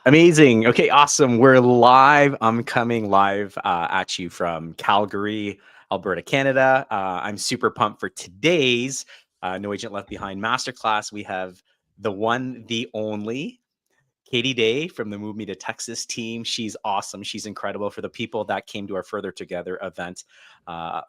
Amazing. Okay, awesome. We're live. I'm coming live at you from Calgary, Alberta, Canada. I'm super pumped for today's No Agent Left Behind Masterclass. We have the one, the only Katie Day from the Move Me to Texas team. She's awesome. She's incredible. For the people that came to our Further Together event a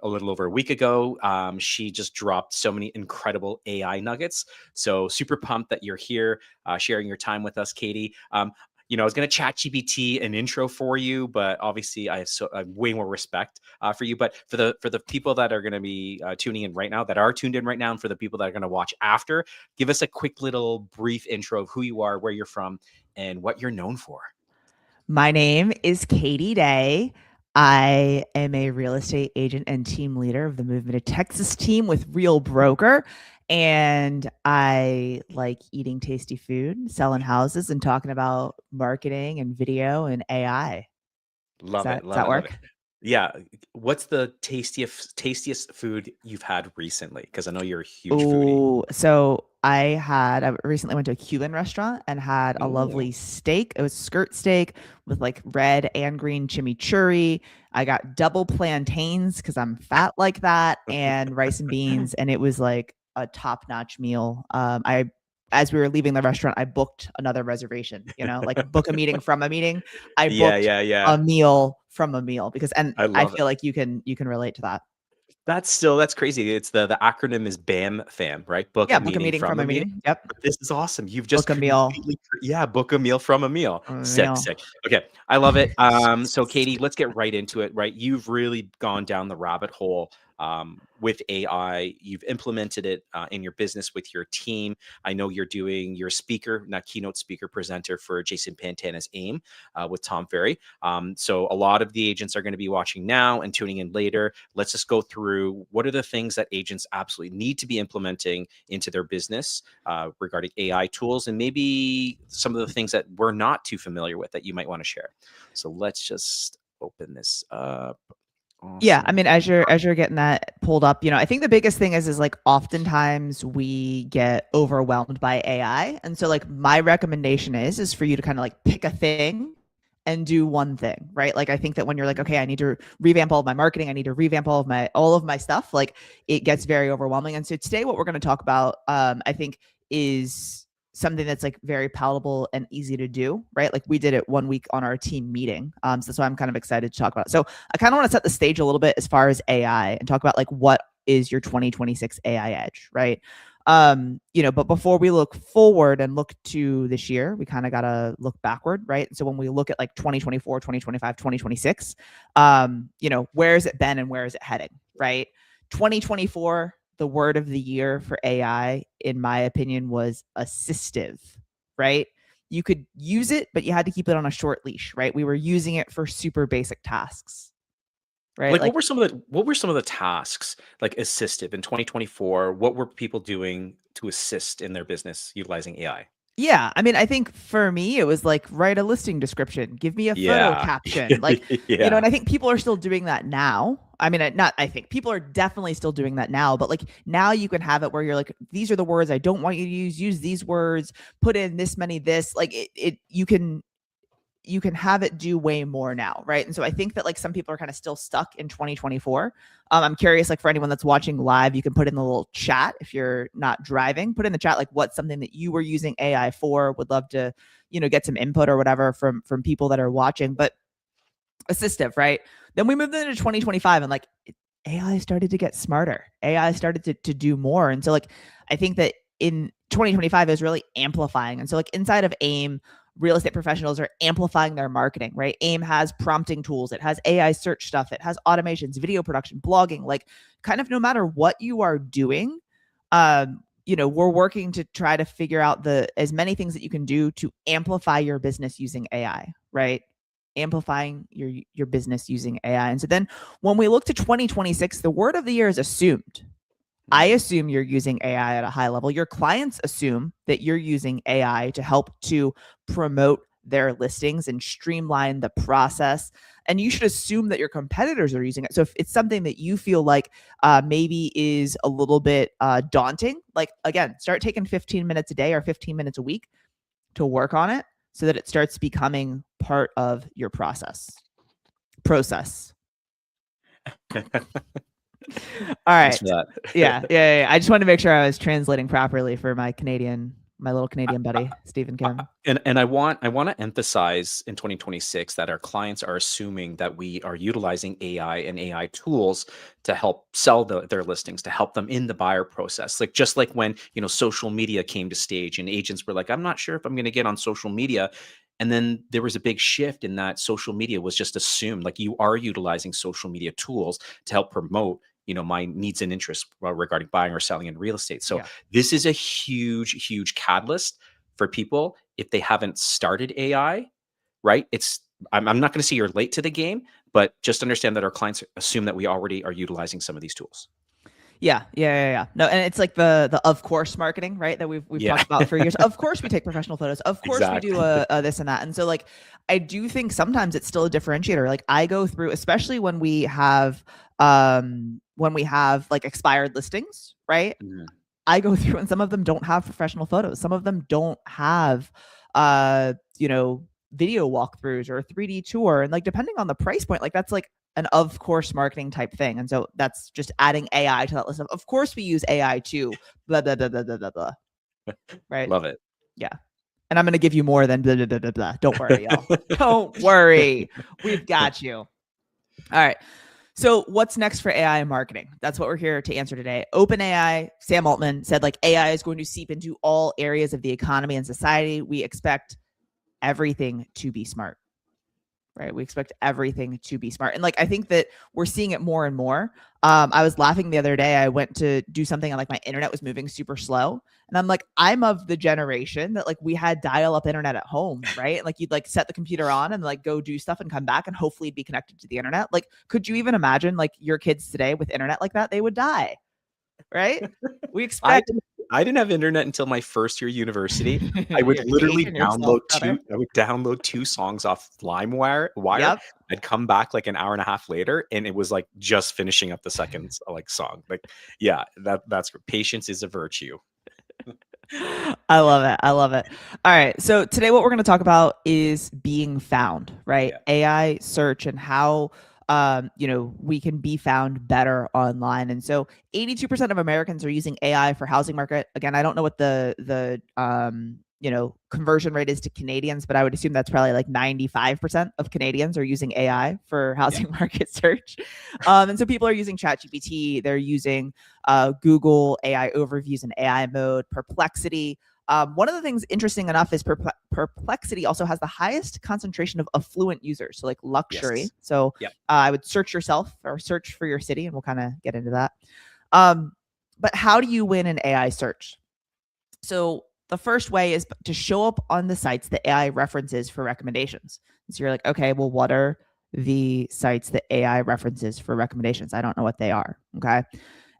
little over a week ago, she just dropped so many incredible AI nuggets. So super pumped that you're here sharing your time with us, Katie. I was going to chat GPT an intro for you, but obviously I have way more respect for you. But for the people that are going to be tuning in right now, that are tuned in right now, and for the people that are going to watch after, give us a quick little brief intro of who you are, where you're from, and what you're known for. My name is Katie Day. I am a real estate agent and team leader of the Move Me to Texas team with Real Broker. And I like eating tasty food, selling houses, and talking about marketing and video and AI. Love it. Does that work? Yeah. What's the tastiest food you've had recently? Because I know you're a huge foodie. Oh, so I recently went to a Cuban restaurant and had a Ooh. lovely steak. It was skirt steak with like red and green chimichurri. I got double plantains because I'm fat like that, and rice and beans, and it was like a top-notch meal. As we were leaving the restaurant, I booked another reservation, like book a meeting from a meeting. I booked a meal from a meal because I feel like you can relate to that. That's crazy. It's the acronym is BAM fam, right? Book a meeting from a meeting. Yep. This is awesome. You've just book a meal. Book a meal from a meal. Sick. Okay. I love it. So Katie, let's get right into it, right? You've really gone down the rabbit hole with AI. You've implemented it in your business with your team. I know you're doing your keynote speaker presenter for Jason Pantana's AIM with Tom Ferry. So a lot of the agents are going to be watching now and tuning in later. Let's just go through what are the things that agents absolutely need to be implementing into their business regarding AI tools, and maybe some of the things that we're not too familiar with that you might want to share. So let's just open this up. Awesome. Yeah, I mean, as you're getting that pulled up, I think the biggest thing is like oftentimes we get overwhelmed by AI, and so like my recommendation is for you to kind of like pick a thing and do one thing, right? Like I think that when you're like, okay, I need to revamp all of my marketing, I need to revamp all of my stuff, like it gets very overwhelming. And so today, what we're going to talk about, I think, is something that's like very palatable and easy to do, right? Like we did it 1 week on our team meeting. So that's why I'm kind of excited to talk about it. So I kind of want to set the stage a little bit as far as AI and talk about like what is your 2026 AI edge, right? But before we look forward and look to this year, we kind of got to look backward, right? So when we look at like 2024, 2025, 2026, where has it been and where is it heading, right? 2024, the word of the year for AI, in my opinion, was assistive, right? You could use it, but you had to keep it on a short leash, right? We were using it for super basic tasks. Right? Like what were some of the tasks like assistive in 2024? What were people doing to assist in their business utilizing AI? Yeah, I mean, I think for me, it was like write a listing description, give me a photo caption, like, and I think people are still doing that now. I mean, I think people are definitely still doing that now, but like now you can have it where you're like, these are the words I don't want you to use these words, put in this many, like you can have it do way more now, right? And so I think that like some people are kind of still stuck in 2024. I'm curious, like for anyone that's watching live, you can put in the little chat if you're not driving. Put in the chat like what's something that you were using AI for. Would love to, get some input or whatever from people that are watching. But assistive, right? Then we moved into 2025 and like AI started to get smarter. AI started to do more. And so like I think that in 2025 is really amplifying. And so like inside of AIM, real estate professionals are amplifying their marketing, right? AIM has prompting tools. It has AI search stuff. It has automations, video production, blogging, like kind of no matter what you are doing, we're working to try to figure out as many things that you can do to amplify your business using AI, right? Amplifying your business using AI. And so then when we look to 2026, the word of the year is assumed. I assume you're using AI at a high level. Your clients assume that you're using AI to help to promote their listings and streamline the process. And you should assume that your competitors are using it. So if it's something that you feel like maybe is a little bit daunting, like again, start taking 15 minutes a day or 15 minutes a week to work on it. so that it starts becoming part of your process. All Thanks right. for that. Yeah. I just wanted to make sure I was translating properly for my little Canadian buddy, Stephen Kim. And I want to emphasize in 2026 that our clients are assuming that we are utilizing AI and AI tools to help sell their listings, to help them in the buyer process. Like just like when social media came to stage and agents were like, I'm not sure if I'm going to get on social media. And then there was a big shift in that social media was just assumed, like you are utilizing social media tools to help promote my needs and interests regarding buying or selling in real estate. So Yeah. this is a huge catalyst for people if they haven't started AI, right? I'm not going to say you're late to the game, but just understand that our clients assume that we already are utilizing some of these tools. Yeah. No, and it's like the of course marketing, right? That we've talked about for years. Of course we take professional photos. Of course Exactly. we do a this and that. And so like I do think sometimes it's still a differentiator. Like I go through, especially when we have like expired listings, right? Mhm. I go through and some of them don't have professional photos. Some of them don't have video walkthroughs or a 3D tour. And like depending on the price point, like that's like an of course marketing type thing. And so that's just adding AI to that list of course we use AI too. Blah blah blah blah blah blah blah. Right. Love it. Yeah. And I'm gonna give you more than blah blah blah blah blah. Don't worry, y'all. Don't worry. We've got you. All right. So what's next for AI and marketing? That's what we're here to answer today. OpenAI, Sam Altman said like AI is going to seep into all areas of the economy and society. We expect everything to be smart, right? We expect everything to be smart. And like, I think that we're seeing it more and more. I was laughing the other day. I went to do something and like my internet was moving super slow. And I'm like, I'm of the generation that like we had dial-up internet at home, right? And like you'd like set the computer on and like go do stuff and come back and hopefully be connected to the internet. Like, could you even imagine like your kids today with internet like that? They would die, right? We expect. I didn't have internet until my first year university. I would literally download two songs off LimeWire. Yep. I'd come back like an hour and a half later, and it was like just finishing up the second like song. Like, yeah, that's patience is a virtue. I love it. All right. So today what we're going to talk about is being found, right? Yeah. AI search and how we can be found better online. And so 82% of Americans are using AI for housing market. Again, I don't know what the conversion rate is to Canadians, but I would assume that's probably like 95% of Canadians are using AI for housing market search. And so people are using ChatGPT, they're using Google AI overviews in AI mode, Perplexity. One of the things interesting enough is Perplexity also has the highest concentration of affluent users, so like luxury. Yes. So I would search yourself or search for your city, and we'll kind of get into that. But how do you win an AI search? So the first way is to show up on the sites that AI references for recommendations. So you're like, okay, well, what are the sites that AI references for recommendations? I don't know what they are. Okay.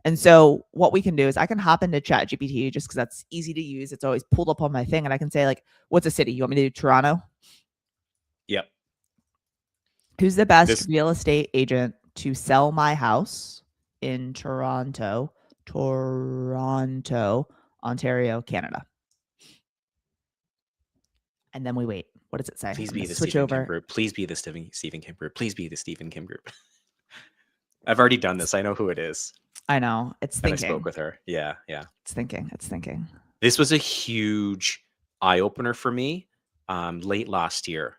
And so what we can do is I can hop into ChatGPT just because that's easy to use. It's always pulled up on my thing. And I can say like, what's a city? You want me to do Toronto? Yep. Who's the best real estate agent to sell my house in Toronto, Ontario, Canada? And then we wait. What does it say? Please be the switch Stephen over. Kim Group. Please be the Stephen Kim Group. Please be the Stephen Kim Group. I've already done this. I know who it is. I know. It's thinking. And I spoke with her. Yeah. It's thinking. This was a huge eye opener for me late last year,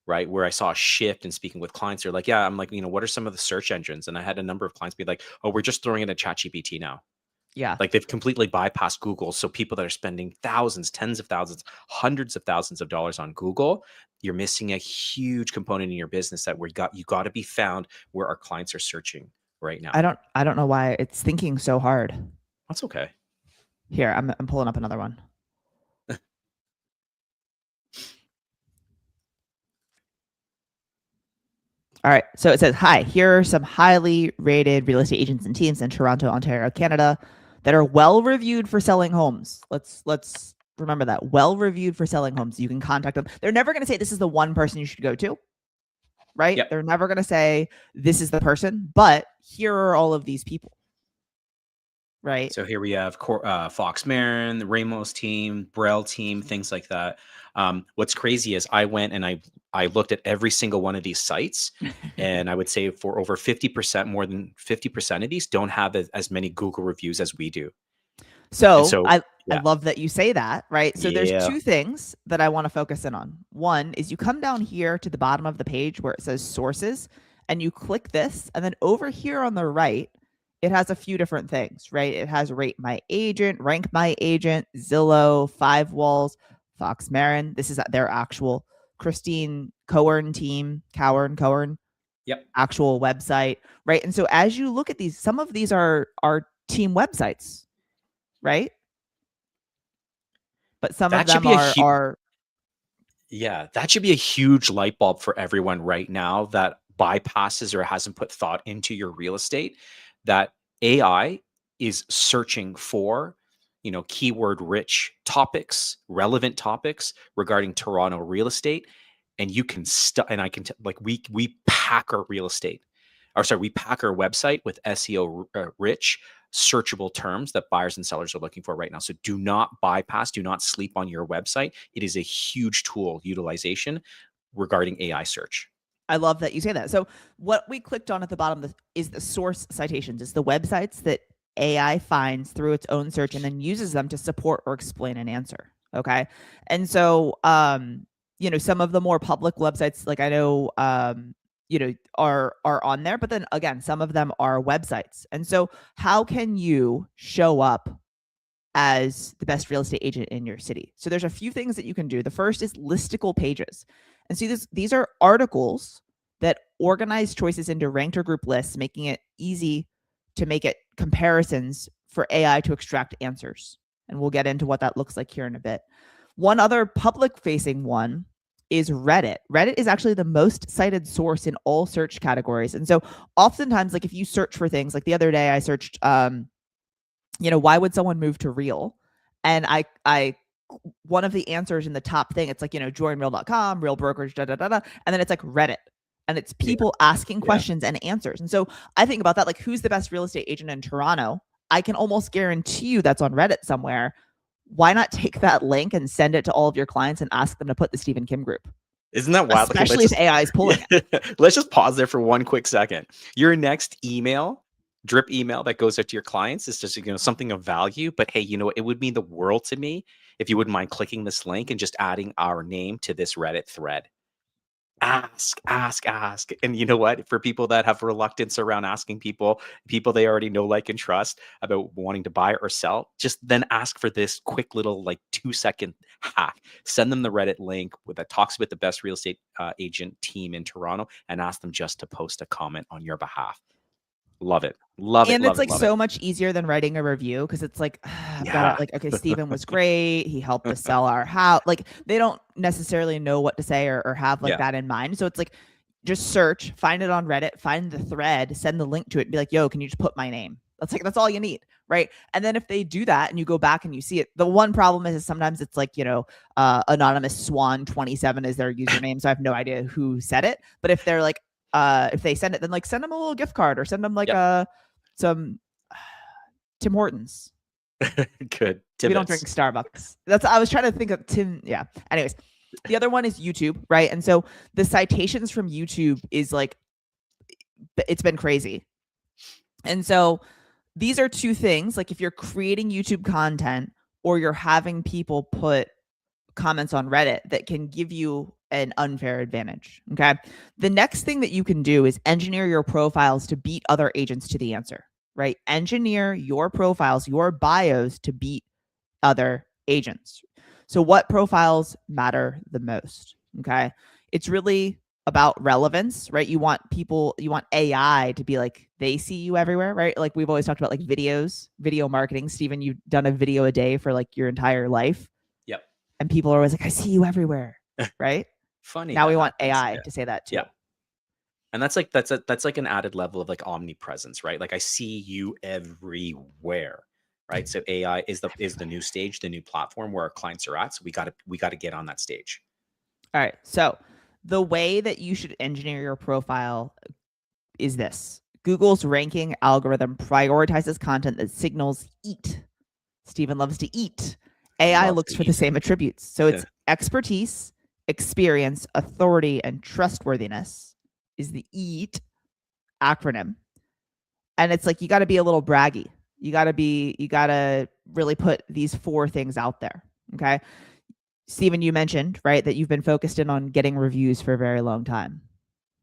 right? Where I saw a shift in speaking with clients. They're like, yeah, I'm like, what are some of the search engines? And I had a number of clients be like, oh, we're just throwing in a ChatGPT now. Yeah. Like they've completely bypassed Google. So people that are spending thousands, tens of thousands, hundreds of thousands of dollars on Google, you're missing a huge component in your business that you got to be found where our clients are searching right now. I don't know why it's thinking so hard. That's okay. Here, I'm pulling up another one. All right. So it says, hi, here are some highly rated real estate agents and teams in Toronto, Ontario, Canada that are well reviewed for selling homes. Let's remember that. Well reviewed for selling homes. You can contact them. They're never going to say this is the one person you should go to, right? Yep. They're never going to say this is the person, but here are all of these people. Right. So here we have Fox Marin, the Ramos team, Braille team, things like that. What's crazy is I went and I looked at every single one of these sites, and I would say for over 50%, more than 50% of these don't have as many Google reviews as we do. And So so, I yeah, love that you say that, right? So there's yeah, two things that I want to focus in on. One is you come down here to the bottom of the page where it says sources, and you click this, and then over here on the right, it has a few different things, right? It has Rate My Agent, Rank My Agent, Zillow, Five Walls, Fox Marin. This is their actual Christine Cohen team, Cohen, yep. actual website, right? And so as you look at these, some of these are team websites, right? But some of That should them be a huge, are yeah, that should be a huge light bulb for everyone right now that bypasses or hasn't put thought into your real estate. That AI is searching for, keyword rich topics, relevant topics regarding Toronto real estate, and you can and I can like we pack our real estate, or sorry, we pack our website with SEO rich searchable terms that buyers and sellers are looking for right now. So do not bypass, do not sleep on your website. It is a huge tool utilization regarding AI search. I love that you say that. So what we clicked on at the bottom is the source citations. It's the websites that AI finds through its own search and then uses them to support or explain an answer. Okay. And so some of the more public websites, like I know are on there, but then again, some of them are websites. And so how can you show up as the best real estate agent in your city? So there's a few things that you can do. The first is listicle pages. And see, these are articles that organize choices into ranked or group lists, making it easy to make it comparisons for AI to extract answers. And we'll get into what that looks like here in a bit. One other public facing one is Reddit. Reddit is actually the most cited source in all search categories. And so oftentimes, like if you search for things, like the other day I searched, why would someone move to Real? And I one of the answers in the top thing, it's like, join real.com, real brokerage, and then it's like Reddit. And it's people asking questions and answers. And so I think about that, like who's the best real estate agent in Toronto? I can almost guarantee you that's on Reddit somewhere. Why not take that link and send it to all of your clients and ask them to put the Stephen Kim group? Isn't that wild? Especially if AI is pulling it. Let's just pause there for one quick second. Your next drip email that goes out to your clients is just something of value. But hey, it would mean the world to me if you wouldn't mind clicking this link and just adding our name to this Reddit thread. Ask. And you know what? For people that have reluctance around asking people they already know, like, and trust about wanting to buy or sell, just then ask for this quick little 2-second hack. Send them the Reddit link that talks about the best real estate agent team in Toronto and ask them just to post a comment on your behalf. Love it. And it's so much easier than writing a review because it's like, okay, Stephen was great. He helped us sell our house. Like they don't necessarily know what to say or have that in mind. So it's like, just search, find it on Reddit, find the thread, send the link to it and be like, yo, can you just put my name? That's all you need. Right. And then if they do that and you go back and you see it, the one problem is sometimes it's like, anonymous swan 27 is their username. So I have no idea who said it. But if they're like, if they send it, then send them a little gift card or send them some Tim Hortons. Good. We don't drink Starbucks. I was trying to think of Tim. Yeah. Anyways, the other one is YouTube, right? And so the citations from YouTube is it's been crazy. And so these are two things. Like if you're creating YouTube content or you're having people put comments on Reddit that can give you an unfair advantage. Okay. The next thing that you can do is engineer your profiles to beat other agents to the answer, right? Engineer your profiles, your bios to beat other agents. So what profiles matter the most? Okay. It's really about relevance, right? You want AI to be like, they see you everywhere, right? Like we've always talked about video marketing. Stephen, you've done a video a day for your entire life. Yep. And people are always like, I see you everywhere, right? Funny. Now we want AI to say that too. Yeah. And that's like an added level of omnipresence, right? Like I see you everywhere, right? So AI is the new stage, the new platform where our clients are at. So we got to get on that stage. All right. So the way that you should engineer your profile is this. Google's ranking algorithm prioritizes content that signals eat. Stephen loves to eat. AI looks for the same attributes. So it's expertise, experience, authority, and trustworthiness is the EAT acronym. And it's like, you got to be a little braggy. You got to really put these 4 things out there. Okay. Stephen, you mentioned, right, that you've been focused in on getting reviews for a very long time,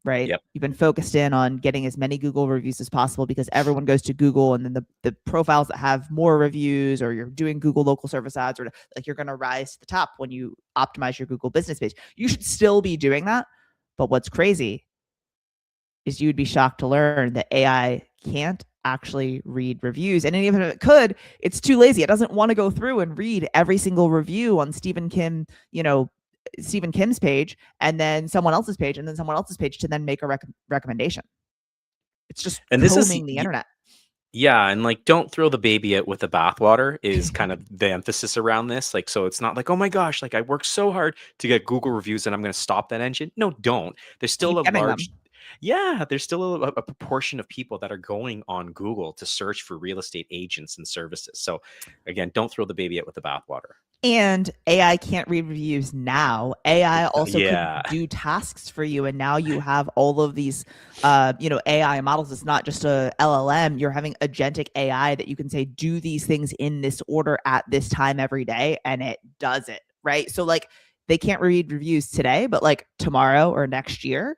right? Yep. You've been focused in on getting as many Google reviews as possible because everyone goes to Google, and then the profiles that have more reviews, or you're doing Google local service ads, or like you're going to rise to the top when you optimize your Google business page. You should still be doing that. But what's crazy is you'd be shocked to learn that AI can't actually read reviews. And even if it could, it's too lazy. It doesn't want to go through and read every single review on Stephen Kim's page, and then someone else's page, and then someone else's page, to then make a recommendation. It's just combing the internet. Yeah, and like, don't throw the baby out with the bathwater is kind of the emphasis around this. Like, so it's not like, oh my gosh, like I worked so hard to get Google reviews and I'm going to stop that engine. No, don't. There's still Keep getting them. there's still a proportion of people that are going on Google to search for real estate agents and services. So again, don't throw the baby out with the bathwater. And AI can't read reviews now. AI also Yeah. can do tasks for you. And now you have all of these, AI models. It's not just a LLM. You're having agentic AI that you can say, do these things in this order at this time every day, and it does it, right? So like, they can't read reviews today, but like tomorrow or next year,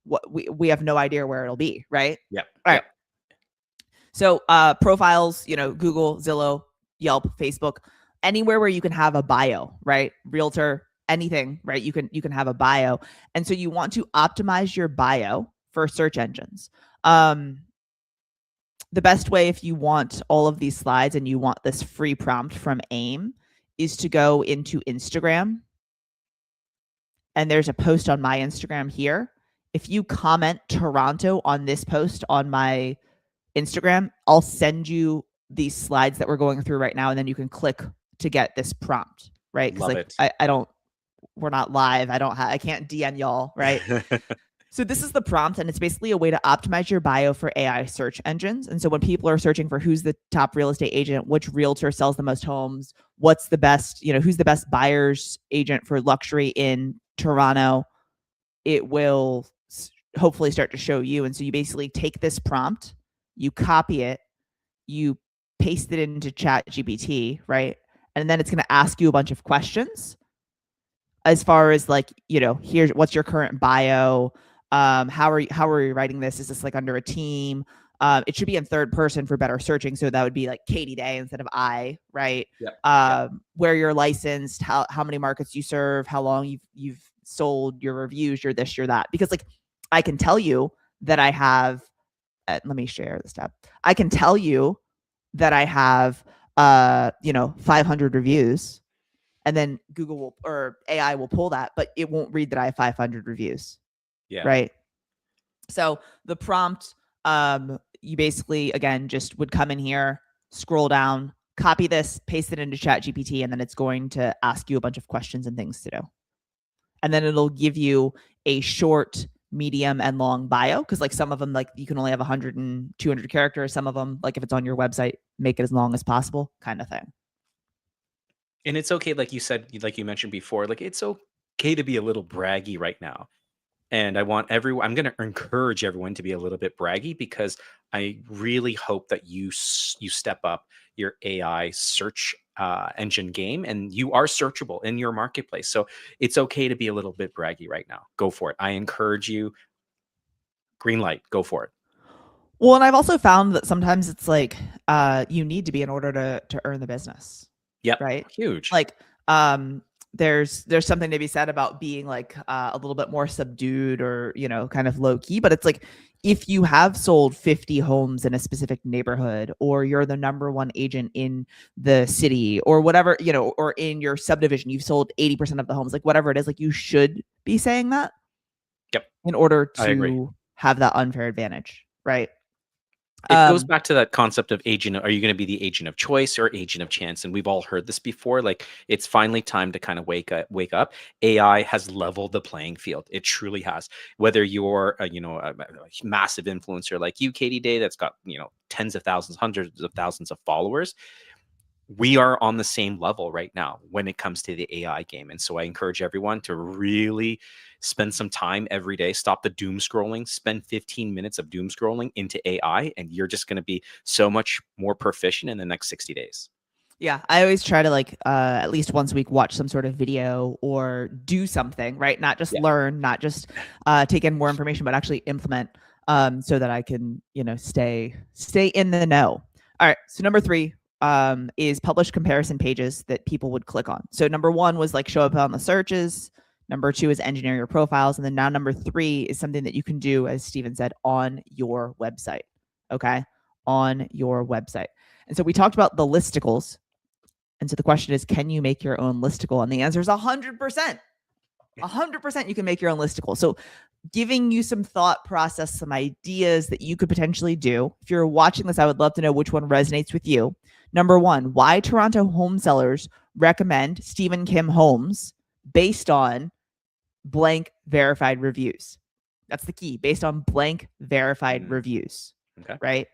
what we have no idea where it'll be, right? Yep. All right. So profiles, Google, Zillow, Yelp, Facebook, anywhere where you can have a bio, right? Realtor, anything, right? You can have a bio. And so you want to optimize your bio for search engines. The best way, if you want all of these slides and you want this free prompt from AIM, is to go into Instagram. And there's a post on my Instagram here. If you comment Toronto on this post on my Instagram, I'll send you these slides that we're going through right now, and then you can click to get this prompt, right? Because like we're not live. I can't DM y'all, right? So this is the prompt, and it's basically a way to optimize your bio for AI search engines. And so when people are searching for who's the top real estate agent, which realtor sells the most homes, what's the best, who's the best buyer's agent for luxury in Toronto, it will hopefully start to show you. And so you basically take this prompt, you copy it, you paste it into ChatGPT, right? And then it's going to ask you a bunch of questions as far as like, here's what's your current bio? How are you writing this? Is this like under a team? It should be in third person for better searching. So that would be like Katie Day instead of I, right? Yep. Where you're licensed, how many markets you serve, how long you've sold, your reviews, your this, your that. Because like, I can tell you that I have, let me share this tab. I can tell you that I have 500 reviews, and then Google or AI will pull that, but it won't read that I have 500 reviews. Yeah. Right. So the prompt, you basically, again, just would come in here, scroll down, copy this, paste it into ChatGPT, and then it's going to ask you a bunch of questions and things to do. And then it'll give you a short, medium, and long bio, because like some of them, like you can only have 100 and 200 characters. Some of them, like if it's on your website, make it as long as possible, kind of thing. And it's okay, like you said, like you mentioned before, like it's okay to be a little braggy right now. And I'm going to encourage everyone to be a little bit braggy, because I really hope that you step up your AI search engine game, and you are searchable in your marketplace. So it's okay to be a little bit braggy right now. Go for it. I encourage you. Green light, go for it. Well, and I've also found that sometimes it's like you need to be in order to earn the business. Yep. Right. Huge. Like there's something to be said about being like a little bit more subdued, or kind of low key. But it's like, if you have sold 50 homes in a specific neighborhood, or you're the number one agent in the city, or whatever, or in your subdivision, you've sold 80% of the homes, like whatever it is, like you should be saying that. Yep. In order to have that unfair advantage, right? It goes back to that concept of agent. Are you going to be the agent of choice or agent of chance? And we've all heard this before. Like, it's finally time to kind of wake up. AI has leveled the playing field. It truly has. Whether you're a massive influencer like you, Katie Day, that's got tens of thousands, hundreds of thousands of followers, we are on the same level right now when it comes to the AI game. And so I encourage everyone to really spend some time every day, stop the doom scrolling, spend 15 minutes of doom scrolling into AI, and you're just going to be so much more proficient in the next 60 days. Yeah, I always try to like at least once a week watch some sort of video or do something, right? Not just learn, not just take in more information, but actually implement so that I can, stay in the know. All right. So number 3 is publish comparison pages that people would click on. So number 1 was like show up on the searches. Number 2 is engineer your profiles. And then now number 3 is something that you can do, as Steven said, on your website. Okay. On your website. And so we talked about the listicles. And so the question is, can you make your own listicle? And the answer is 100%. 100% you can make your own listicle. So giving you some thought process, some ideas that you could potentially do. If you're watching this, I would love to know which one resonates with you. Number 1, why Toronto home sellers recommend Stephen Kim homes based on blank verified reviews. That's the key, based on blank verified reviews. Okay. Right?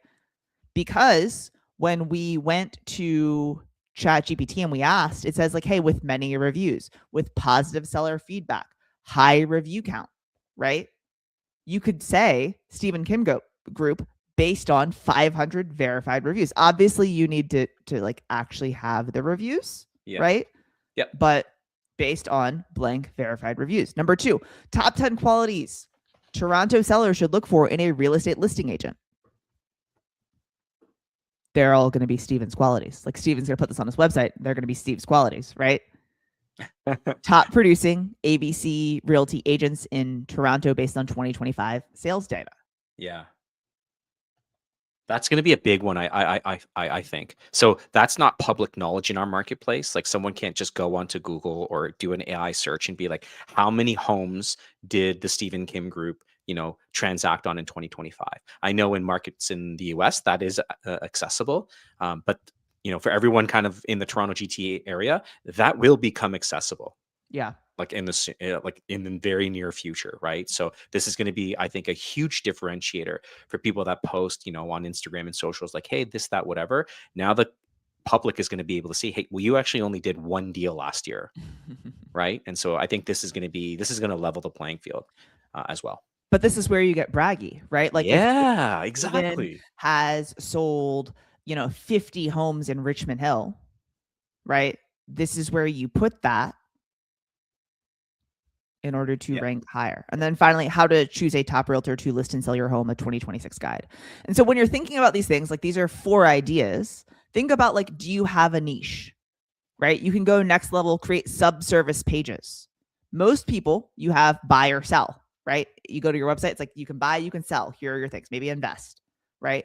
Because when we went to ChatGPT and we asked, it says like, hey, with many reviews, with positive seller feedback, high review count, right? You could say Stephen Kim Group based on 500 verified reviews. Obviously, you need to like actually have the reviews, right? Yep. But based on blank verified reviews. Number 2, top 10 qualities Toronto sellers should look for in a real estate listing agent. They're all going to be Steven's qualities. Like Steven's going to put this on his website. They're going to be Steve's qualities, right? Top producing ABC Realty agents in Toronto based on 2025 sales data. Yeah. That's going to be a big one, I think. So that's not public knowledge in our marketplace. Like someone can't just go onto Google or do an AI search and be like, how many homes did the Stephen Kim Group, transact on in 2025? I know in markets in the US that is accessible, but for everyone kind of in the Toronto GTA area, that will become accessible. Yeah. Like in the very near future, right? So this is going to be, I think, a huge differentiator for people that post, on Instagram and socials, like, hey, this, that, whatever. Now the public is going to be able to see, hey, well, you actually only did one deal last year, right? And so I think this is going to level the playing field as well. But this is where you get braggy, right? Like, yeah, if exactly. has sold, 50 homes in Richmond Hill, right? This is where you put that in order to rank higher. And then finally, how to choose a top realtor to list and sell your home, a 2026 guide. And so when you're thinking about these things, like these are 4 ideas, think about like, do you have a niche, right? You can go next level, create sub-service pages. Most people, you have buy or sell, right? You go to your website, it's like you can buy, you can sell. Here are your things, maybe invest, right?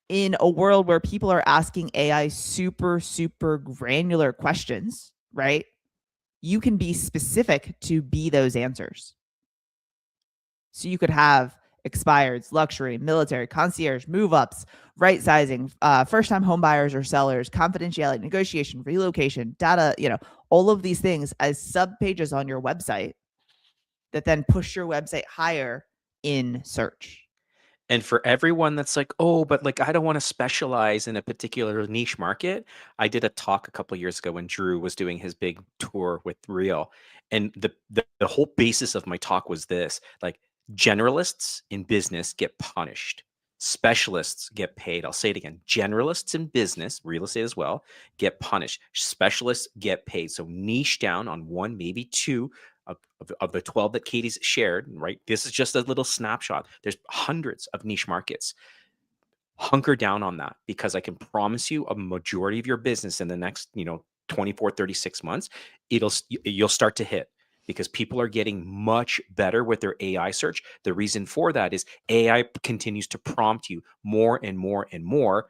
In a world where people are asking AI super, super granular questions, right? You can be specific to be those answers. So you could have expireds, luxury, military, concierge, move-ups, right sizing, first-time home buyers or sellers, confidentiality, negotiation, relocation, data, all of these things as sub-pages on your website that then push your website higher in search. And for everyone that's like, oh, but like, I don't want to specialize in a particular niche market. I did a talk a couple of years ago when Drew was doing his big tour with Real. And the whole basis of my talk was this, like generalists in business get punished. Specialists get paid. I'll say it again. Generalists in business, real estate as well, get punished. Specialists get paid. So niche down on 1, maybe 2 of the 12 that Katie's shared, right? This is just a little snapshot. There's hundreds of niche markets. Hunker down on that, because I can promise you a majority of your business in the next, 24, 36 months, you'll start to hit, because people are getting much better with their AI search. The reason for that is AI continues to prompt you more and more and more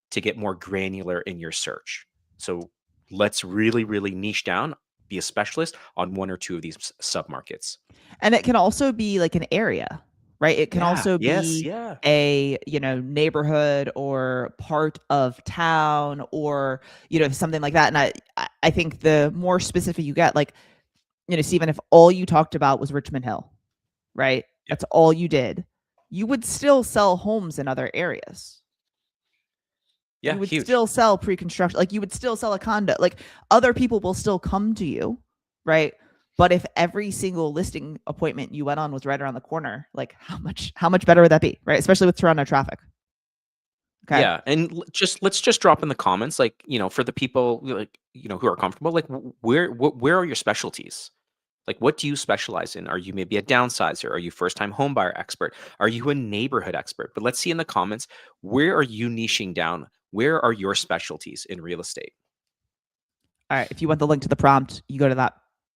to get more granular in your search. So let's really, really niche down, be a specialist on 1 or 2 of these sub-markets. And it can also be like an area, right? It can also be a, neighborhood or part of town or, something like that. And I think the more specific you get, like, Stephen, if all you talked about was Richmond Hill, right? That's all you did. You would still sell homes in other areas. Yeah, You would huge. still sell pre-construction, like you would still sell a condo. Like other people will still come to you, right? But if every single listing appointment you went on was right around the corner, like how much better would that be, right? Especially with Toronto traffic. Okay. Yeah, and let's just drop in the comments, like, for the people, like, who are comfortable, like, where are your specialties? Like, what do you specialize in? Are you maybe a downsizer? Are you first time home buyer expert? Are you a neighborhood expert? But let's see in the comments, where are you niching down? Where are your specialties in real estate? All right. If you want the link to the prompt, you go to that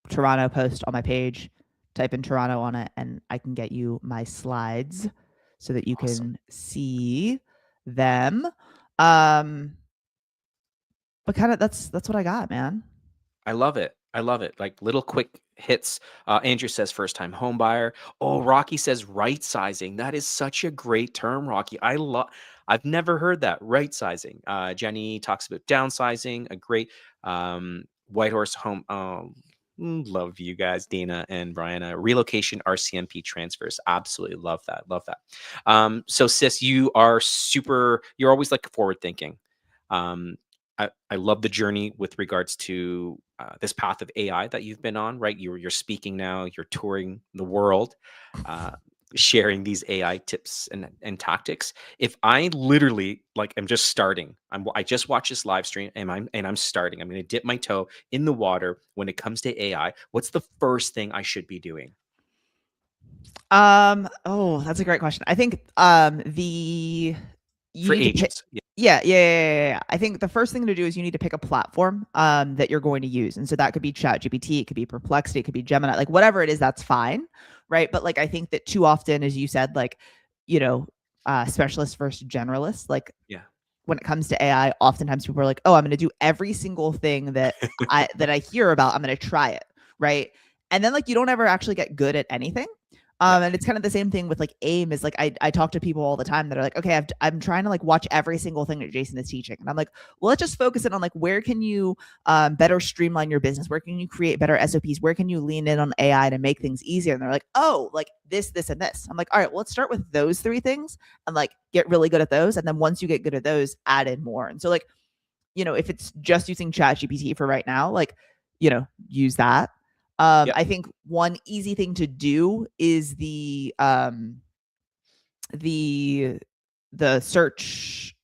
Toronto post on my page, type in Toronto on it, and I can get you my slides so that you Awesome. can see them. But kind of that's what I got, man. I love it. I love it. Like little quick hits. Andrew says first time home buyer. Oh, Rocky says right sizing. That is such a great term, Rocky. I've never heard that. Right sizing. Jenny talks about downsizing. A great Whitehorse home. Love you guys, Dana and Brianna. Relocation RCMP transfers. Absolutely love that. Love that. So sis, you're always like forward thinking. Um, I love the journey with regards to this path of AI that you've been on, right? You're speaking now, you're touring the world, uh, sharing these AI tips and tactics. If I literally like I'm just starting, I just watched this live stream and I'm starting. I'm going to dip my toe in the water when it comes to AI. What's the first thing I should be doing Oh, that's a great question. I think the you for need to pick. agents? Yeah, Yeah. I think the first thing to do is you need to pick a platform that you're going to use. And so that could be ChatGPT, it could be Perplexity, it could be Gemini, like whatever it is, that's fine. Right. But like I think that too often, as you said, like, you know, specialist versus generalist, like yeah, when it comes to AI, oftentimes people are like, oh, I'm gonna do every single thing that I hear about, I'm gonna try it. Right. And then like you don't ever actually get good at anything. yeah, And it's kind of the same thing with like AIM is like I talk to people all the time that are like, okay, I'm trying to like watch every single thing that Jason is teaching. And I'm like, well, let's just focus it on like where can you better streamline your business? Where can you create better SOPs? Where can you lean in on AI to make things easier? And they're like, oh, like this, and this. I'm like, all right, well, let's start with those three things and like get really good at those. And then once you get good at those, add in more. And so like, if it's just using ChatGPT for right now, like, use that. yeah, I think one easy thing to do is the search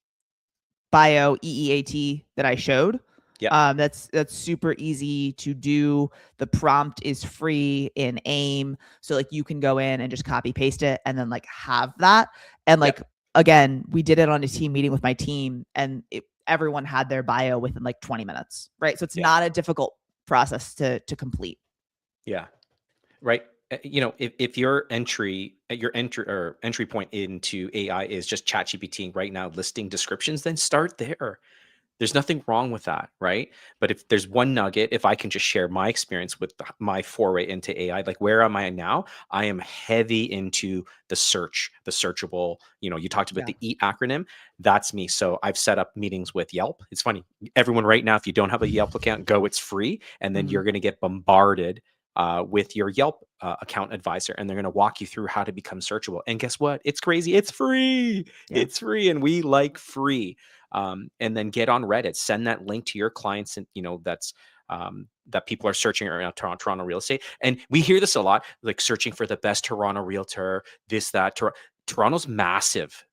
bio EEAT that I showed. yeah, That's super easy to do. The prompt is free in AIM, so like you can go in and just copy paste it and then like have that. And yeah, like again, we did it on a team meeting with my team, and everyone had their bio within like 20 minutes, right? So it's yeah, not a difficult process to complete. yeah. Right. If your entry point into AI is just ChatGPT right now listing descriptions, then start there. There's nothing wrong with that, right? But if there's one nugget, if I can just share my experience with my foray into AI, like where am I now? I am heavy into the searchable. You talked about Yeah. the EAT acronym. That's me. So I've set up meetings with Yelp. It's funny. Everyone right now, if you don't have a Yelp account, go. It's free, and then Mhm. you're going to get bombarded with your Yelp account advisor, and they're going to walk you through how to become searchable. And guess what? It's crazy. It's free. Yeah. It's free, and we like free. And then get on Reddit, send that link to your clients, and that people are searching around Toronto real estate. And we hear this a lot, like searching for the best Toronto realtor, this, that. Toronto's massive,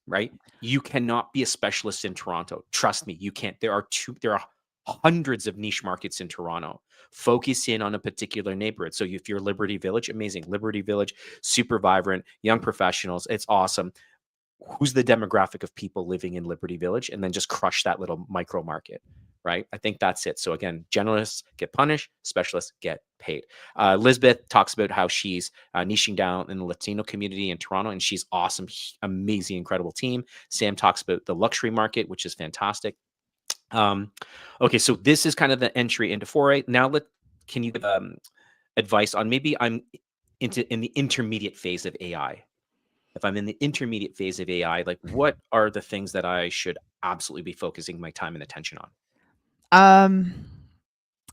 right? You cannot be a specialist in Toronto. Trust me, you can't. There are hundreds of niche markets in Toronto. Focus in on a particular neighborhood. So if you're Liberty Village, amazing. Liberty Village, super vibrant, young professionals. It's awesome. Who's the demographic of people living in Liberty Village, and then just crush that little micro market, right? I think that's it. So again, generalists get punished, specialists get paid. Lisbeth talks about how she's niching down in the Latino community in Toronto, and she's awesome, amazing, incredible team. Sam talks about the luxury market, which is fantastic. Okay, so this is kind of the entry into foray. Now, can you give advice on maybe I'm in the intermediate phase of AI? If I'm in the intermediate phase of AI, like what are the things that I should absolutely be focusing my time and attention on? Um,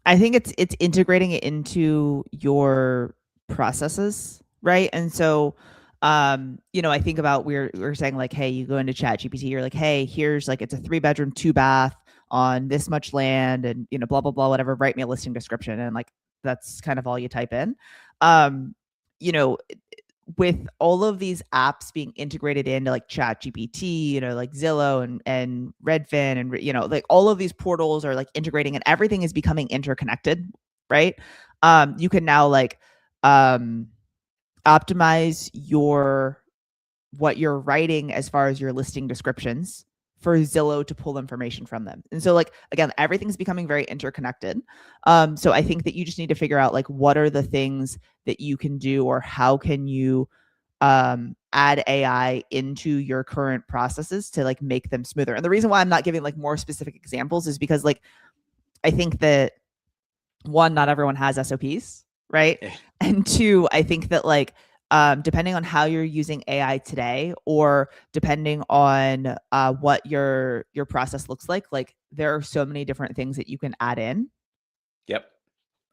I think it's integrating it into your processes, right? And so I think about we're saying like, hey, you go into Chat GPT, you're like, hey, here's like it's a 3-bedroom, 2-bath on this much land, and blah blah blah, whatever. Write me a listing description, and like that's kind of all you type in. Um, you know, with all of these apps being integrated into like Chat GPT, like Zillow and Redfin, and like all of these portals are like integrating, and everything is becoming interconnected, right? You can now like um optimize what you're writing as far as your listing descriptions for Zillow to pull information from them. And so like again, everything's becoming very interconnected. So I think that you just need to figure out like what are the things that you can do, or how can you add AI into your current processes to like make them smoother. And the reason why I'm not giving like more specific examples is because like I think that one, not everyone has SOPs, right? And two, I think that like depending on how you're using AI today, or depending on what your process looks like there are so many different things that you can add in. Yep.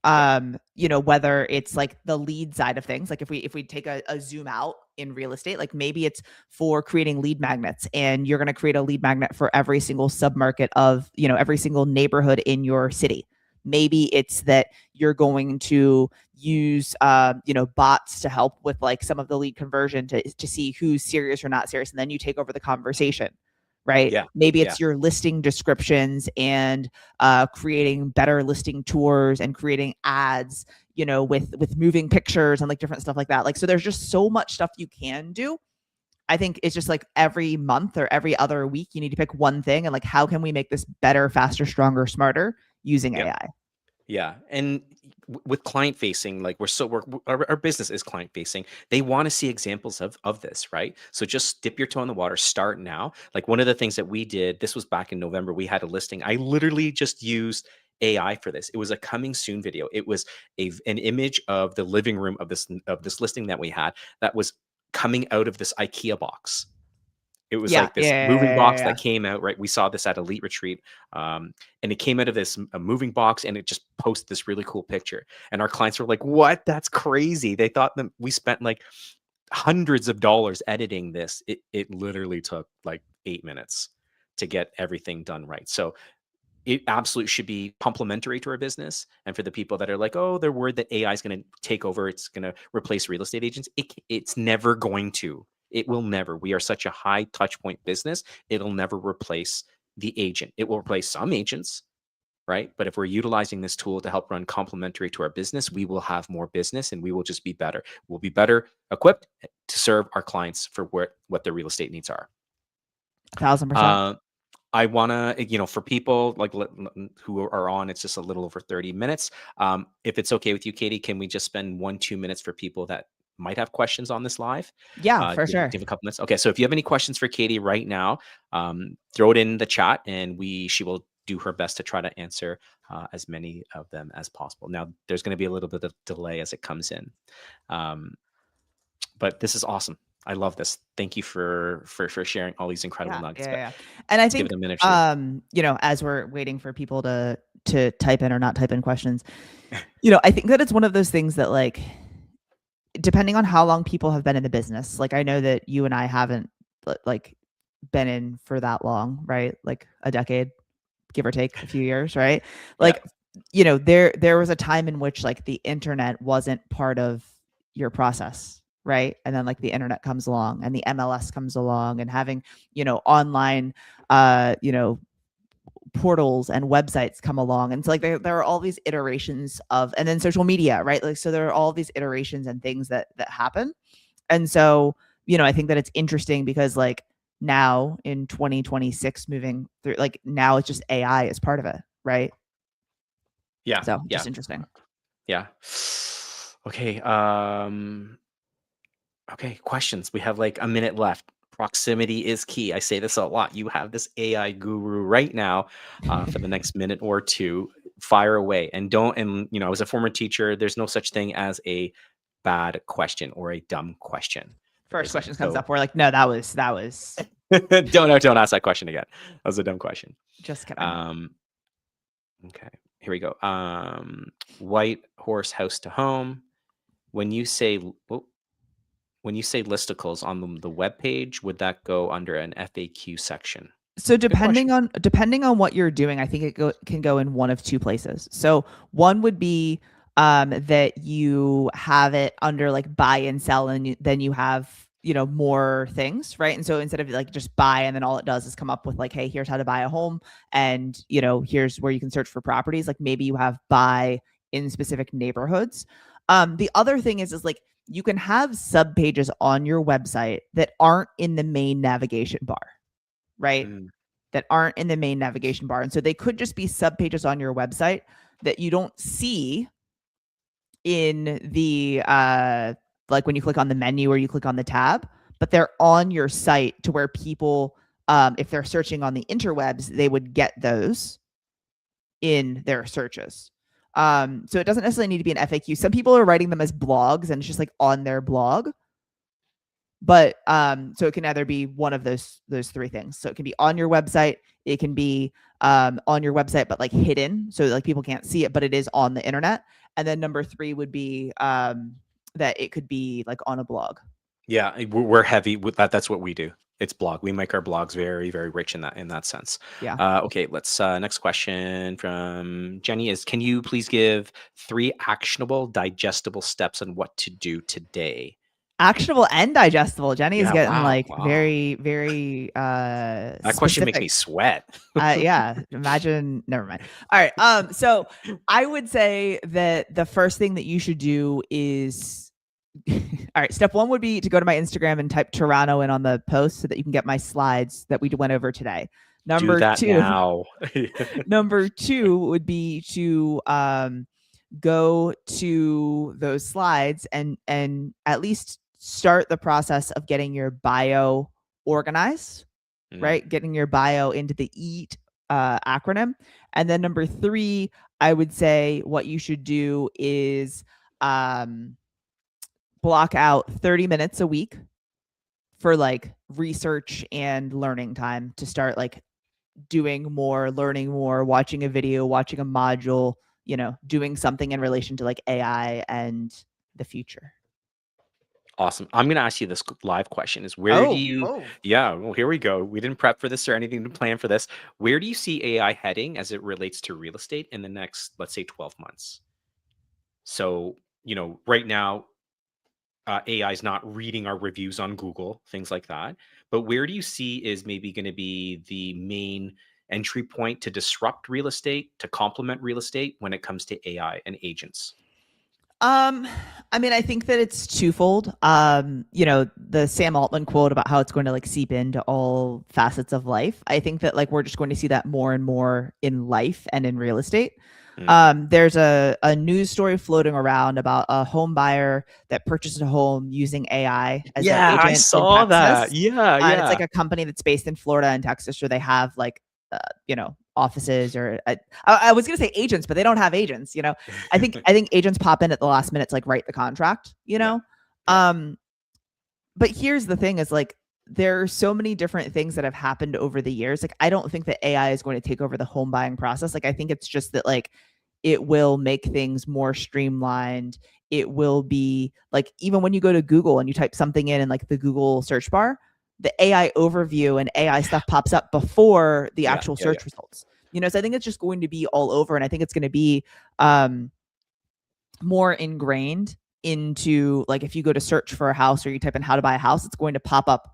Whether it's like the lead side of things, like if we take a zoom out in real estate, like maybe it's for creating lead magnets, and you're going to create a lead magnet for every single submarket of every single neighborhood in your city. Maybe it's that you're going to use bots to help with like some of the lead conversion to see who's serious or not serious, and then you take over the conversation, right? Yeah. Maybe Yeah. it's your listing descriptions and creating better listing tours and creating ads, with moving pictures and like different stuff like that. Like, so there's just so much stuff you can do. I think it's just like every month or every other week, you need to pick one thing and like, how can we make this better, faster, stronger, smarter using Yeah. AI? Yeah. And with client facing, like our business is client facing. They want to see examples of this, right? So just dip your toe in the water, start now. Like one of the things that we did, this was back in November, we had a listing. I literally just used AI for this. It was a coming soon video. It was an image of the living room of this listing that we had that was coming out of this IKEA box. It was Yeah, like yeah, this yeah, moving yeah, box yeah. that came out, right? We saw this at Elite Retreat, and it came out of this a moving box, and it just posted this really cool picture. And our clients were like, "What? That's crazy!" They thought that we spent like hundreds of dollars editing this. It literally took like 8 minutes to get everything done right. So it absolutely should be complementary to our business. And for the people that are like, "Oh, they're worried that AI is going to take over, it's going to replace real estate agents," it's never going to. It will never. We are such a high touch point business. It'll never replace the agent. It will replace some agents, right? But if we're utilizing this tool to help run complementary to our business, we will have more business, and we will just be better. We'll be better equipped to serve our clients for what their real estate needs are. 1,000%. Uh, I want to, for people like who are on, it's just a little over 30 minutes. If it's okay with you, Katie, can we just spend 1-2 minutes for people that might have questions on this live? Yeah, for Give sure. a couple minutes. Okay. So if you have any questions for Katie right now, throw it in the chat, and she will do her best to try to answer as many of them as possible. Now, there's going to be a little bit of delay as it comes in. But this is awesome. I love this. Thank you for sharing all these incredible Yeah, nuggets. yeah, But yeah. And I let's give think, it a minute or as we're waiting for people to type in or not type in questions, I think that it's one of those things that like, depending on how long people have been in the business, like I know that you and I haven't like been in for that long, right? Like a decade, give or take a few years, right? Yeah. Like, there was a time in which like the internet wasn't part of your process, right? And then like the internet comes along and the MLS comes along, and having, online uh, you know, portals and websites come along. And so like there are all these iterations of, and then social media, right? Like, so there are all these iterations and things that happen. And so, I think that it's interesting because like now in 2026 moving through, like now it's just AI as part of it, right? Yeah. So Yeah. just interesting. Yeah. Okay. Okay. Questions. We have like a minute left. Proximity is key. I say this a lot. You have this AI guru right now for the next minute or two. Fire away, and don't. And I was a former teacher. There's no such thing as a bad question or a dumb question. There First isn't. question comes So up. We're like, no, that was don't ask that question again. That was a dumb question. just kidding. Um, okay. Here we go. White horse house to home. When you say, oh, When you say listicles on the web page, would that go under an FAQ section? So Good question. depending on what you're doing, I think can go in one of two places. So one would be that you have it under like buy and sell, and then you have more things, right? And so instead of like just buy, and then all it does is come up with like, hey, here's how to buy a home, and here's where you can search for properties. Like maybe you have buy in specific neighborhoods. The other thing is like you can have sub pages on your website that aren't in the main navigation bar, right? Mm. That aren't in the main navigation bar. And so they could just be sub pages on your website that you don't see in the like when you click on the menu or you click on the tab, but they're on your site to where people, if they're searching on the interwebs, they would get those in their searches. So it doesn't necessarily need to be an FAQ. Some people are writing them as blogs and it's just like on their blog. But so it can either be one of those three things. So it can be on your website, it can be on your website but like hidden, so like people can't see it, but it is on the internet. And then number 3 would be that it could be like on a blog. Yeah, we're heavy with that. That's what we do. It's blog. We make our blogs very, very rich in that sense. Yeah. Okay, let's next question from Jenny is, can you please give 3 actionable, digestible steps on what to do today? Actionable and digestible. Jenny is Yeah, getting wow, like wow. very, very That question makes me sweat. yeah, imagine, never mind. All right. So I would say that the first thing that you should do is all right, step 1 would be to go to my Instagram and type Toronto in on the post so that you can get my slides that we went over today. Do that now. Number 2 would be to go to those slides and at least start the process of getting your bio organized, right? Getting your bio into the EAT acronym. And then number 3, I would say what you should do is block out 30 minutes a week for like research and learning time to start like doing more, learning more, watching a video, watching a module, doing something in relation to like AI and the future. Awesome. I'm going to ask you this live question is, where do you, yeah, well, here we go. We didn't prep for this or anything to plan for this. Where do you see AI heading as it relates to real estate in the next, let's say, 12 months? So, right now, AI is not reading our reviews on Google, things like that. But where do you see is maybe going to be the main entry point to disrupt real estate, to complement real estate when it comes to AI and agents? I mean, I think that it's twofold. The Sam Altman quote about how it's going to like seep into all facets of life. I think that like we're just going to see that more and more in life and in real estate. There's a news story floating around about a home buyer that purchased a home using AI as their agent. I saw that. Yeah. It's like a company that's based in Florida and Texas, where they have like offices, or I was gonna say agents, but they don't have agents. I think agents pop in at the last minute to like write the contract. But here's the thing: is like there are so many different things that have happened over the years. Like I don't think that AI is going to take over the home buying process. Like I think it's just that like it will make things more streamlined. It will be like, even when you go to Google and you type something in like the Google search bar, the AI overview and AI stuff pops up before the actual search results. So I think it's just going to be all over, and I think it's going to be more ingrained into like if you go to search for a house or you type in how to buy a house, it's going to pop up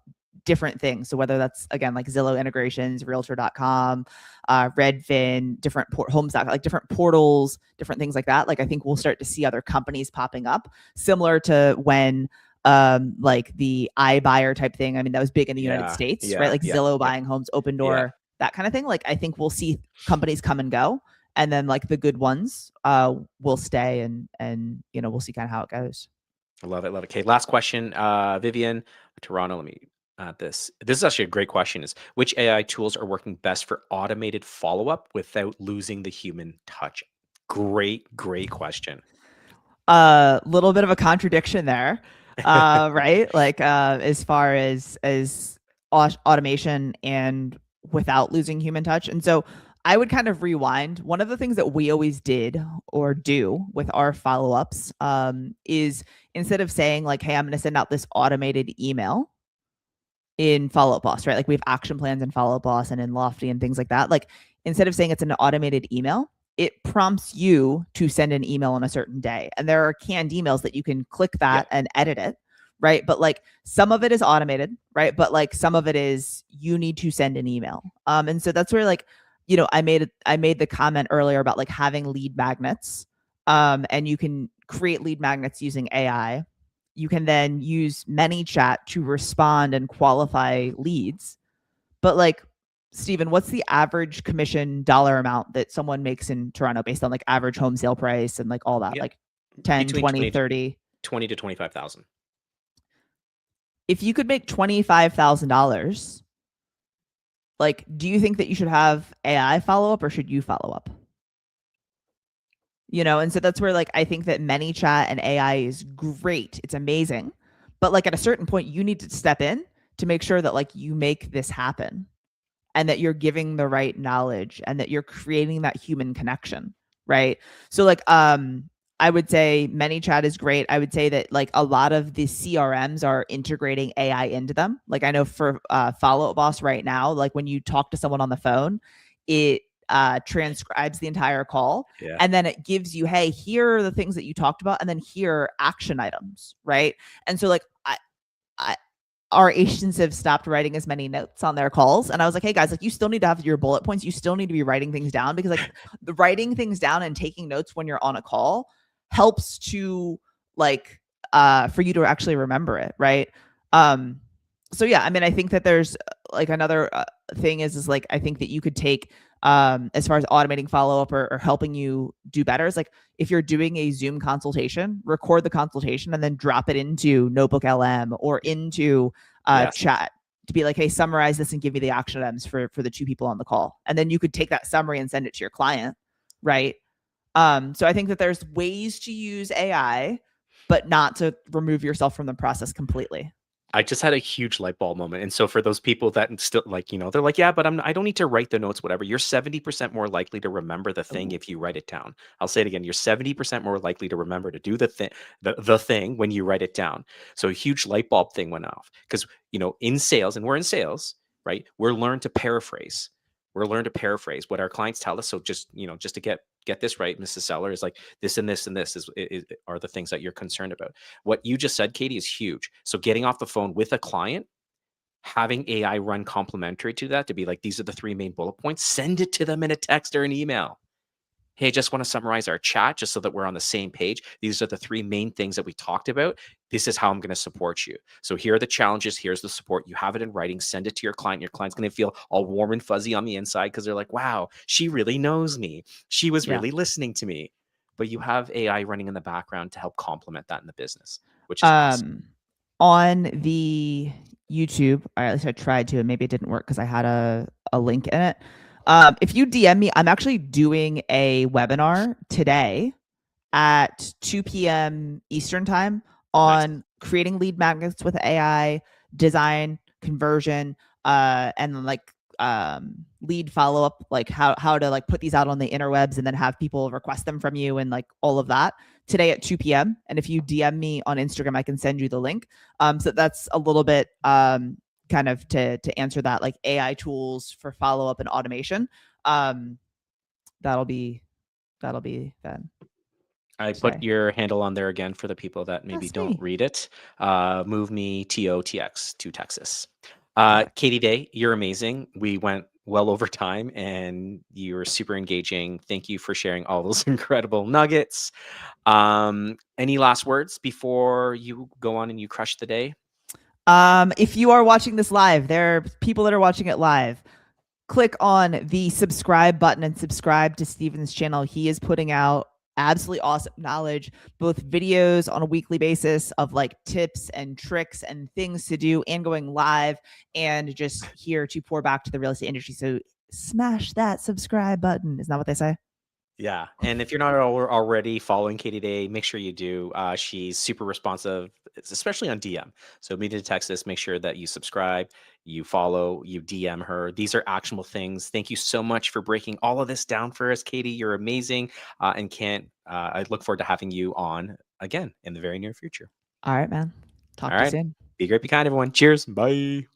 different things. So whether that's again like Zillow integrations, Realtor.com, Redfin, different homes, like different portals, different things like that. Like I think we'll start to see other companies popping up, similar to when like the iBuyer type thing. I mean, that was big in the United States, right? Like Zillow buying homes, Open Door, that kind of thing. Like I think we'll see companies come and go, and then like the good ones will stay, and we'll see kind of how it goes. I love it. Okay, last question, Vivian, Toronto. Let me add this. This is actually a great question. Is which AI tools are working best for automated follow-up without losing the human touch? Great question. Little bit of a contradiction there. Right? Like as far as automation and without losing human touch. And so I would kind of rewind. One of the things that we always did or do with our follow-ups is instead of saying like, hey, I'm going to send out this automated email in Follow Up Boss, right? Like we have action plans in Follow Up Boss and in Lofty and things like that. Like instead of saying it's an automated email, it prompts you to send an email on a certain day. And there are canned emails that you can click that and edit it, right? But like some of it is automated, right? But like some of it is you need to send an email. And so that's where like, you know, I made the comment earlier about like having lead magnets. And you can create lead magnets using AI. You can then use ManyChat to respond and qualify leads. But like, Stephen, what's the average commission dollar amount that someone makes in Toronto based on like average home sale price and like all that? Like 10, Between 20, 30? 20 to 25,000. If you could make $25,000, like, do you think that you should have AI follow up or should you follow up? You know, and so that's where like I think that ManyChat and AI is great. It's amazing. But like at a certain point, you need to step in to make sure that like you make this happen and that you're giving the right knowledge and that you're creating that human connection. Right. So like I would say ManyChat is great. I would say that like a lot of the CRMs are integrating AI into them. Like I know for Follow Up Boss right now, like when you talk to someone on the phone, it transcribes the entire call and then it gives you, hey, here are the things that you talked about, and then here are action items, right? And so like our agents have stopped writing as many notes on their calls, and I was like, hey guys, like you still need to have your bullet points. You still need to be writing things down, because like the writing things down and taking notes when you're on a call helps to like for you to actually remember it, right? So yeah, I mean, I think that there's like another thing is like I think that you could take as far as automating follow-up or helping you do better is like if you're doing a Zoom consultation, record the consultation and then drop it into Notebook LM or into chat to be like, hey, summarize this and give me the action items for the two people on the call. And then you could take that summary and send it to your client, right? So I think that there's ways to use AI, but not to remove yourself from the process completely. I just had a huge light bulb moment. And so for those people that still like, you know, they're like, yeah, but I don't need to write the notes, whatever. You're 70% more likely to remember the thing if you write it down. I'll say it again. You're 70% more likely to remember to do the thing when you write it down. So a huge light bulb thing went off because, you know, in sales, and we're in sales, right? We're learned to paraphrase. We're learned to paraphrase what our clients tell us. So just, you know, just to get this right, Mrs. Seller, is like this and this and this are the things that you're concerned about. What you just said, Katie, is huge. So getting off the phone with a client, having AI run complementary to that to be like, these are the 3 main bullet points, send it to them in a text or an email. Hey, I just want to summarize our chat just so that we're on the same page. These are the 3 main things that we talked about. This is how I'm going to support you. So here are the challenges. Here's the support. You have it in writing. Send it to your client. Your client's going to feel all warm and fuzzy on the inside because they're like, wow, she really knows me. She was really listening to me. But you have AI running in the background to help complement that in the business, which is awesome. On the YouTube, or at least I tried to, and maybe it didn't work because I had a link in it. If you DM me, I'm actually doing a webinar today at 2 p.m. Eastern time on creating lead magnets with AI, design, conversion, and like lead follow-up, like how to like put these out on the interwebs and then have people request them from you and like all of that today at 2 p.m. And if you DM me on Instagram, I can send you the link. So that's a little bit kind of to answer that, like AI tools for follow-up and automation. That'll be then. I put your handle on there again for the people that maybe don't read it. Move me TOTX to Texas. Katie Day, you're amazing. We went well over time and you were super engaging. Thank you for sharing all those incredible nuggets. Any last words before you go on and you crush the day? If you are watching this live, there are people that are watching it live. Click on the subscribe button and subscribe to Stephen's channel. He is putting out absolutely awesome knowledge, both videos on a weekly basis of like tips and tricks and things to do, and going live and just here to pour back to the real estate industry. So smash that subscribe button. Isn't that what they say? Yeah, and if you're not already following Katie Day, make sure you do. She's super responsive, especially on DM. So media to Texas, make sure that you subscribe, you follow, you DM her. These are actionable things. Thank you so much for breaking all of this down for us, Katie. You're amazing, and can't. I look forward to having you on again in the very near future. All right, man. Talk All to you right, soon. be great, be kind, everyone. Cheers. Bye.